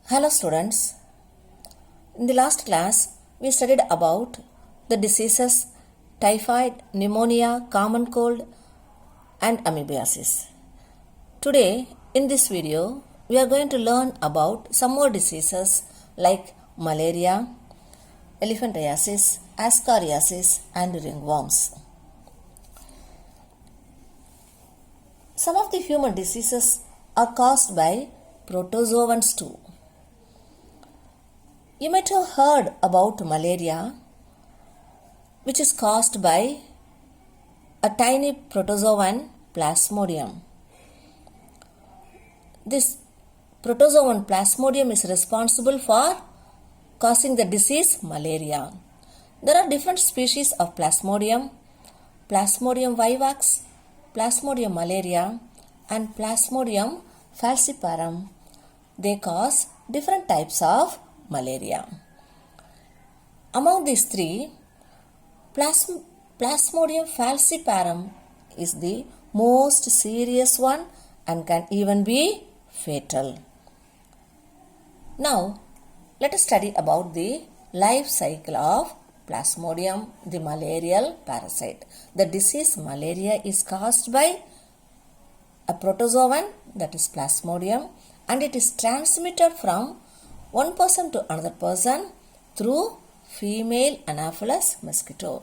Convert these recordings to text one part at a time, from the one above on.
Hello students, in the last class we studied about the diseases typhoid, pneumonia, common cold and amoebiasis. Today in this video we are going to learn about some more diseases like malaria, elephantiasis, ascariosis and ringworms. Some of the human diseases are caused by protozoans too. You might have heard about malaria, which is caused by a tiny protozoan plasmodium. This protozoan plasmodium is responsible for causing the disease malaria. There are different species of plasmodium, Plasmodium vivax, Plasmodium malaria and Plasmodium falciparum. They cause different types of malaria. Among these three, Plasmodium falciparum is the most serious one and can even be fatal. Now, let us study about the life cycle of Plasmodium, the malarial parasite. The disease malaria is caused by a protozoan, that is Plasmodium, and it is transmitted from one person to another person through female Anopheles mosquito.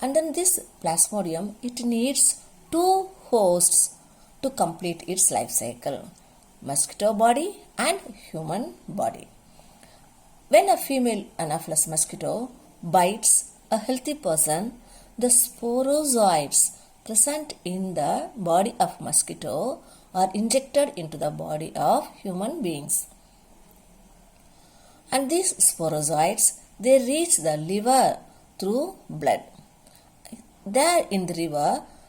And then this Plasmodium, it needs two hosts to complete its life cycle, mosquito body and human body. When a female Anopheles mosquito bites a healthy person, the sporozoids present in the body of mosquito are injected into the body of human beings. And these sporozoids, they reach the liver through blood. There in the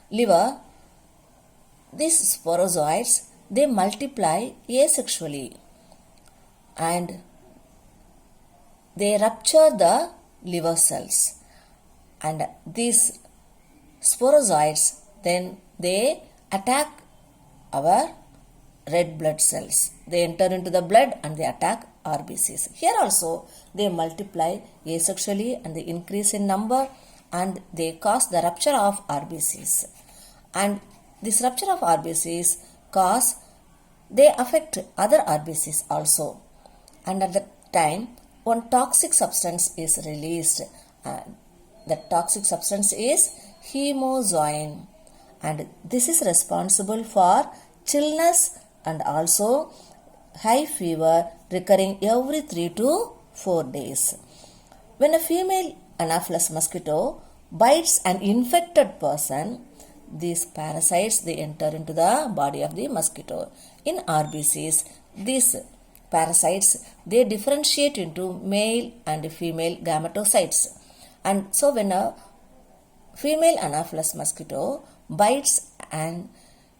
liver, these sporozoids, they multiply asexually and they rupture the liver cells. And these sporozoids, then they attack our red blood cells. They enter into the blood and they attack RBCs. Here also they multiply asexually and they increase in number and they cause the rupture of RBCs. And this rupture of RBCs they affect other RBCs also. And at that time, one toxic substance is released. That toxic substance is hemozoin. And this is responsible for chillness and also high fever recurring every 3 to 4 days. When a female Anopheles mosquito bites an infected person, these parasites, they enter into the body of the mosquito. In RBCs, these parasites, they differentiate into male and female gametocytes. And so when a female Anopheles mosquito bites an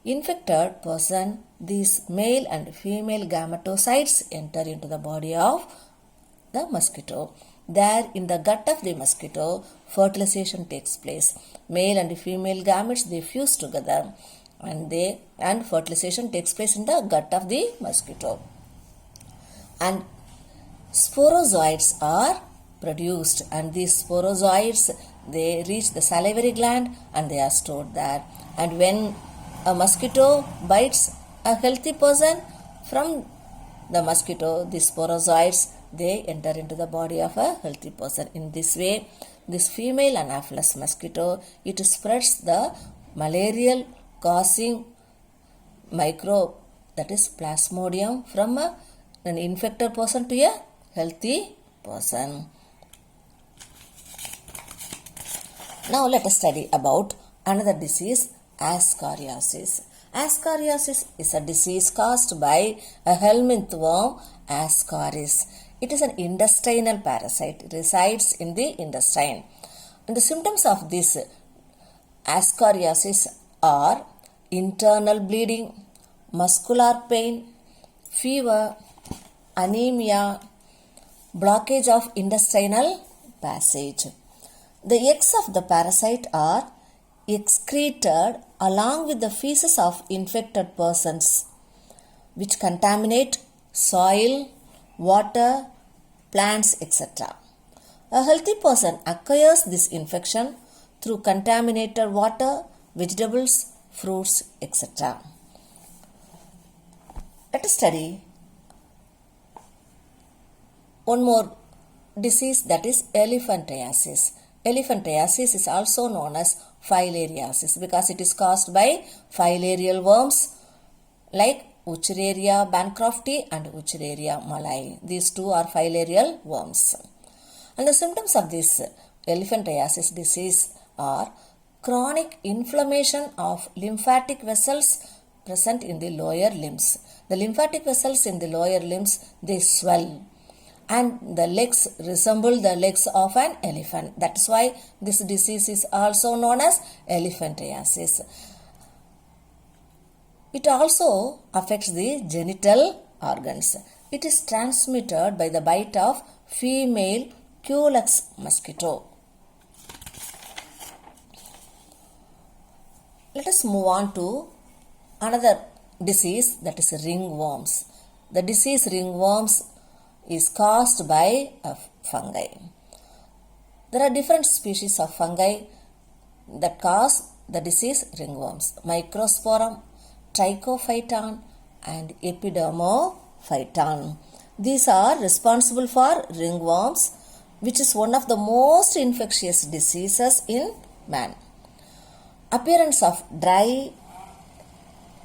infected person, these male and female gametocytes enter into the body of the mosquito. There in the gut of the mosquito, fertilization takes place. Male and female gametes, they fuse together and fertilization takes place in the gut of the mosquito. And sporozoids are produced, and these sporozoids, they reach the salivary gland and they are stored there. And when a mosquito bites a healthy person, from the mosquito, the sporozoids, they enter into the body of a healthy person. In this way, this female Anopheles mosquito, it spreads the malarial causing microbe, that is Plasmodium, from an infected person to a healthy person. Now let us study about another disease, ascariosis. Ascariosis is a disease caused by a helminth worm, Ascaris. It is an intestinal parasite. It resides in the intestine. And the symptoms of this ascariosis are internal bleeding, muscular pain, fever, anemia, blockage of intestinal passage. The eggs of the parasite are excreted along with the feces of infected persons, which contaminate soil, water, plants, etc. A healthy person acquires this infection through contaminated water, vegetables, fruits, etc. Let us study one more disease, that is elephantiasis. Elephantiasis is also known as filariasis because it is caused by filarial worms like Wuchereria bancrofti and Wuchereria malayi. These two are filarial worms. And the symptoms of this elephantiasis disease are chronic inflammation of lymphatic vessels present in the lower limbs. The lymphatic vessels in the lower limbs, they swell and the legs resemble the legs of an elephant. That is why this disease is also known as elephantiasis. It also affects the genital organs. It is transmitted by the bite of female Culex mosquito. Let us move on to another disease, that is ringworms. The disease ringworms is caused by a fungi. There are different species of fungi that cause the disease ringworms: Microsporum, Trichophyton and Epidermophyton. These are responsible for ringworms, which is one of the most infectious diseases in man. Appearance of dry,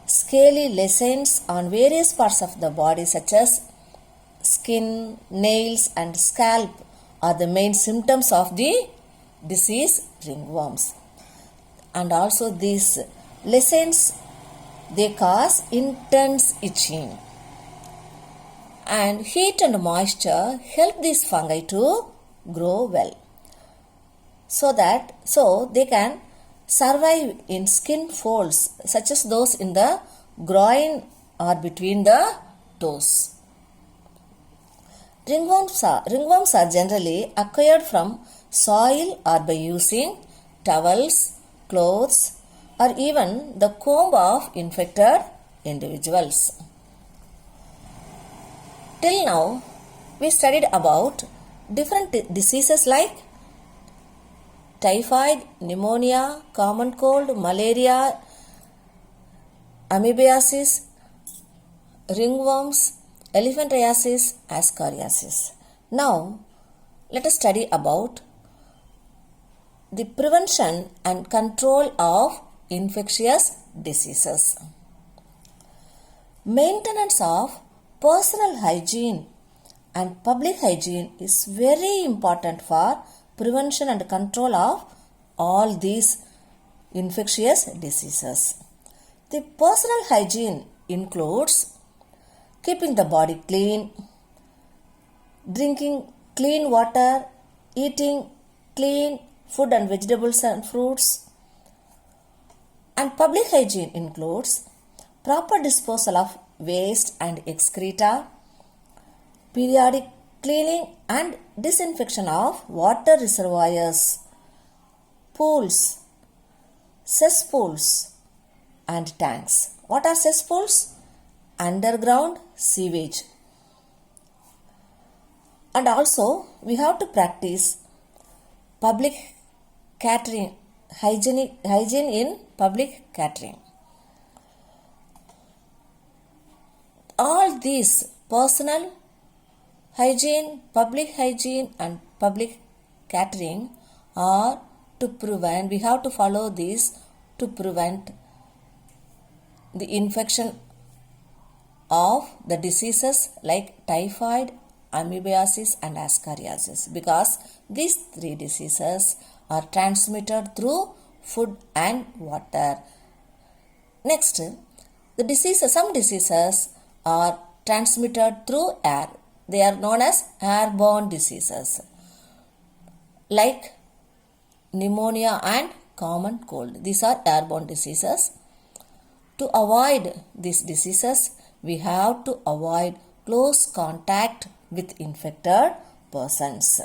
scaly lesions on various parts of the body such as skin, nails and scalp are the main symptoms of the disease ringworms. And also these lesions, they cause intense itching. And heat and moisture help these fungi to grow well. So they can survive in skin folds such as those in the groin or between the toes. Ringworms are generally acquired from soil or by using towels, clothes, or even the comb of infected individuals. Till now, we studied about different diseases like typhoid, pneumonia, common cold, malaria, amoebiasis, ringworms, elephantiasis, ascariosis. Now, let us study about the prevention and control of infectious diseases. Maintenance of personal hygiene and public hygiene is very important for prevention and control of all these infectious diseases. The personal hygiene includes keeping the body clean, drinking clean water, eating clean food and vegetables and fruits. And public hygiene includes proper disposal of waste and excreta, periodic cleaning and disinfection of water reservoirs, pools, cesspools and tanks. What are cesspools? Underground sewage. And also we have to practice public catering, hygiene in public catering. All these personal hygiene, public hygiene and public catering are to prevent, we have to follow these to prevent the infection of the diseases like typhoid, amoebiasis and ascariosis, because these three diseases are transmitted through food and water. Next, some diseases are transmitted through air. They are known as airborne diseases like pneumonia and common cold. These are airborne diseases. To avoid these diseases, we have to avoid close contact with infected persons.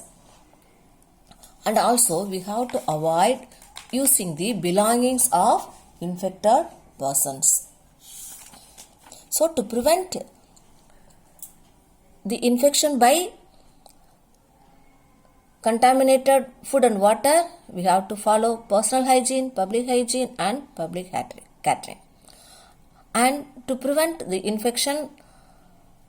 And also we have to avoid using the belongings of infected persons. So to prevent the infection by contaminated food and water, we have to follow personal hygiene, public hygiene and public catering. And to prevent the infection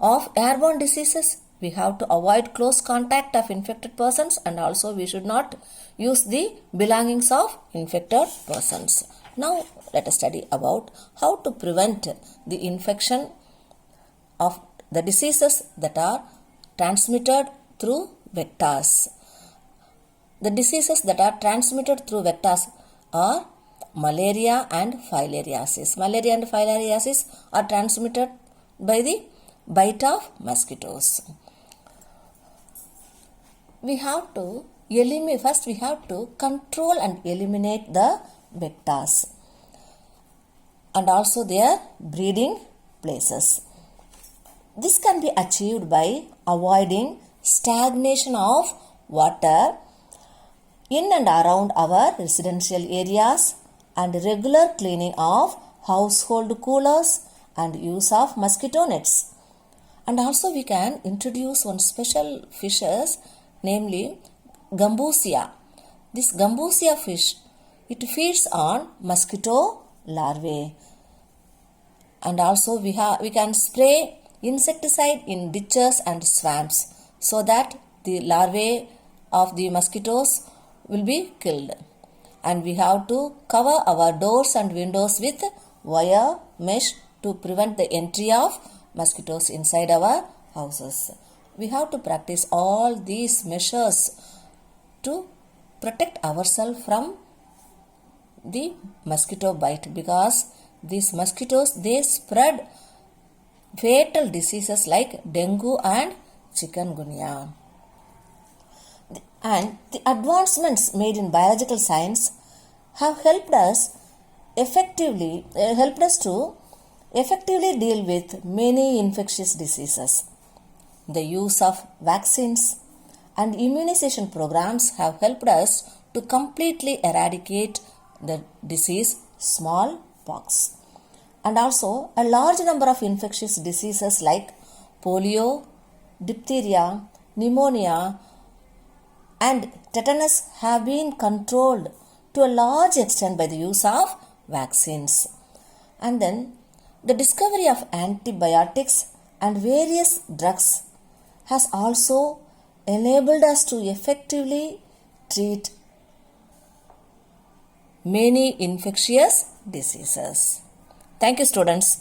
of airborne diseases, we have to avoid close contact of infected persons, and also we should not use the belongings of infected persons. Now let us study about how to prevent the infection of the diseases that are transmitted through vectors. The diseases that are transmitted through vectors are malaria and filariasis. Malaria and filariasis are transmitted by the bite of mosquitoes. We have to eliminate, first we have to control and eliminate the vectors and also their breeding places. This can be achieved by avoiding stagnation of water in and around our residential areas and regular cleaning of household coolers and use of mosquito nets. And also we can introduce one special fishes, namely gambusia. This gambusia fish, it feeds on mosquito larvae. And also we can spray insecticide in ditches and swamps so that the larvae of the mosquitoes will be killed. And we have to cover our doors and windows with wire mesh to prevent the entry of mosquitoes inside our houses. We have to practice all these measures to protect ourselves from the mosquito bite, because these mosquitoes, they spread fatal diseases like dengue and chikungunya. And the advancements made in biological science have helped us to effectively deal with many infectious diseases. The use of vaccines and immunization programs have helped us to completely eradicate the disease smallpox. And also a large number of infectious diseases like polio, diphtheria, pneumonia and tetanus have been controlled to a large extent by the use of vaccines. And then the discovery of antibiotics and various drugs has also enabled us to effectively treat many infectious diseases. Thank you, students.